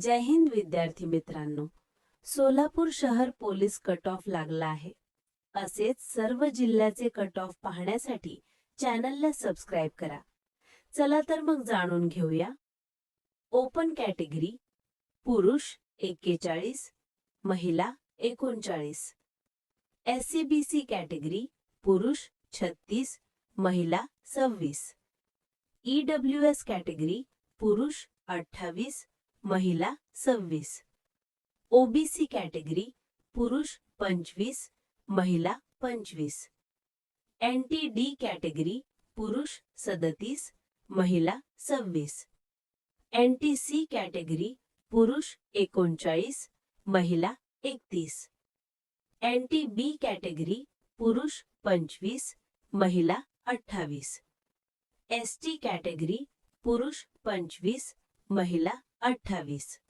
जय हिंद विद्यार्थी मित्रांनो, सोलापूर शहर पोलीस कट ऑफ लागला आहे. असेच सर्व जिल्ह्याचे कट ऑफ पाहण्यासाठी चॅनलला सबस्क्राइब करा. चला तर मग जाणून घेऊया. ओपन कॅटेगरी पुरुष 41, महिला 39. SCBC कॅटेगरी पुरुष 36, महिला 26. EWS कॅटेगरी पुरुष 28, महिला 26. OBC कॅटेगरी पुरुष 25, महिला 25. NTD कॅटेगरी पुरुष 37, महिला 26. NTC कॅटेगरी पुरुष 39, महिला 31. NTB कॅटेगरी पुरुष 25, महिला 28. ST कॅटेगरी पुरुष 25, महिला 28.